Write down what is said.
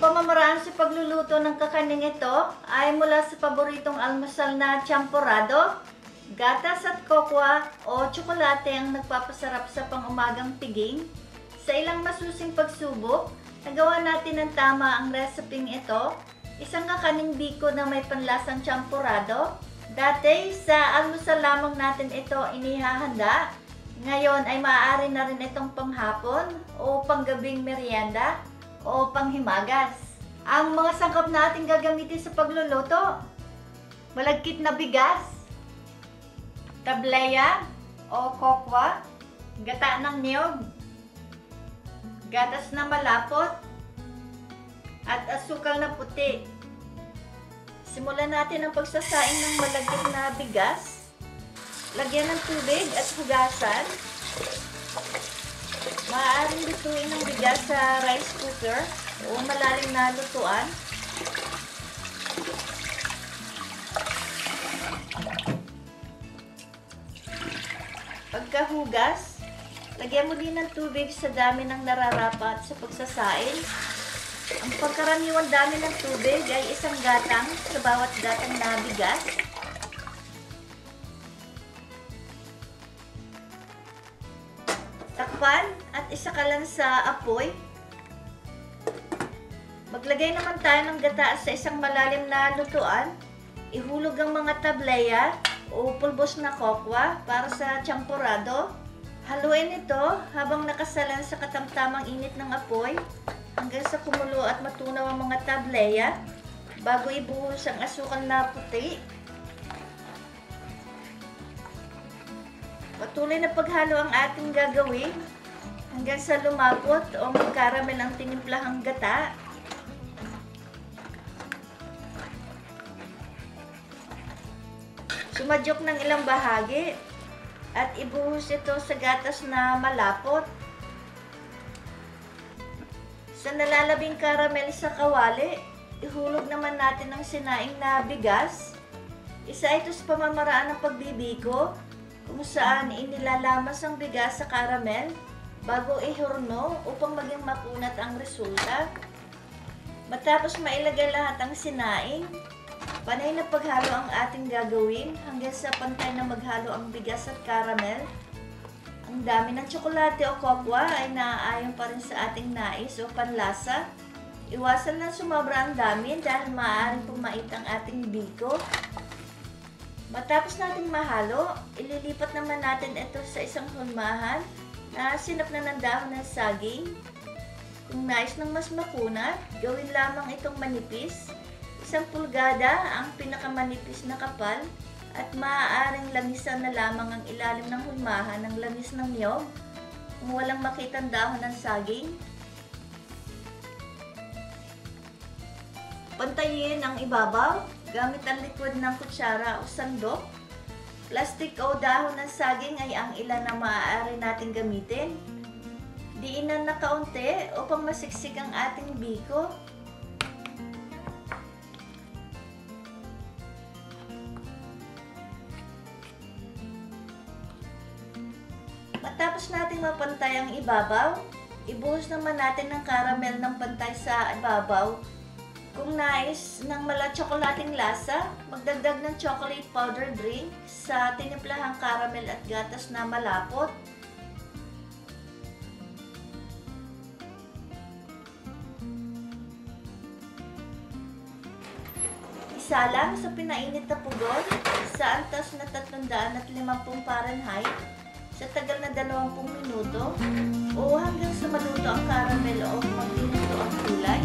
pamamaraan sa pagluluto ng kakaning ito ay mula sa paboritong almusal na champorado, gatas at kokwa o tsokolate ang nagpapasarap sa pang-umagang piging. Sa ilang masusing pagsubok, nagawa natin ng tama ang reseping ito, isang kakaning biko na may panlasang champorado. Dati, sa almusal lamang natin ito inihahanda. Ngayon ay maaari na rin itong panghapon o panggabing merienda o panghimagas. Ang mga sangkap natin gagamitin sa pagluluto: malagkit na bigas, tableya o kokwa, gata ng niyog, gatas na malapot, at asukal na puti. Simulan natin ang pagsasaing ng malagkit na bigas. Lagyan ng tubig at hugasan. Maaaring lutuin ng bigas sa rice cooker o malalim na lutuan. Pagkahugas, lagyan mo din ng tubig sa dami ng nararapat sa pagsasaing. Ang pagkaraniwang dami ng tubig ay isang gatang sa bawat gatang na bigas. Takpan at isakalan sa apoy. Maglagay naman tayo ng gata sa isang malalim na lutuan. Ihulog ang mga tableya o pulbos na kokwa para sa champorado. Haluin ito habang nakasalan sa katamtamang init ng apoy hanggang sa kumulo at matunaw ang mga tableya bago ibuhos ang asukal na puti. Patuloy na paghalo ang ating gagawin hanggang sa lumapot o magkaramel ang tinimplahang gata. Sumadyok ng ilang bahagi at ibuhos ito sa gatas na malapot. Sa nalalabing karamel sa kawali, ihulog naman natin ang sinaing na bigas. Isa ito sa pamamaraan ng pagbibiko, kung saan inilalamas ang bigas sa karamel bago ihurno upang maging makunat ang resulta. Matapos mailagay lahat ang sinaing, panay na paghalo ang ating gagawin hanggang sa pantay na maghalo ang bigas at karamel. Ang dami ng tsokolate o kokwa ay naaayon pa rin sa ating nais o panlasa. Iwasan lang sumobra ang dami dahil maaaring pumait ang ating biko. Matapos nating mahalo, ililipat naman natin ito sa isang hulmahan na sinap na ng dahon ng saging. Kung nais ng mas makunat, gawin lamang itong manipis. 1 pulgada ang pinakamanipis na kapal at maaaring lamisan na lamang ang ilalim ng hulmahan ng lamis ng niyog kung walang makitang dahon ng saging. Pantayin ang ibabaw gamit ang liquid ng kutsara o sandok. Plastic o dahon ng saging ay ang ilan na maaari natin gamitin. Diinan na kaunti upang masiksik ang ating biko. Matapos natin mapantay ang ibabaw, ibuhos naman natin ng caramel ng pantay sa ibabaw. Kung nais ng mala-tsokolating lasa, magdagdag ng chocolate powder drink sa tinimplahang caramel at gatas na malapot. Isalang sa pinainit na pugon sa antas na 350 Fahrenheit sa tagal na 20 minuto o hanggang sa maluto ang caramel o magluto ang kulay.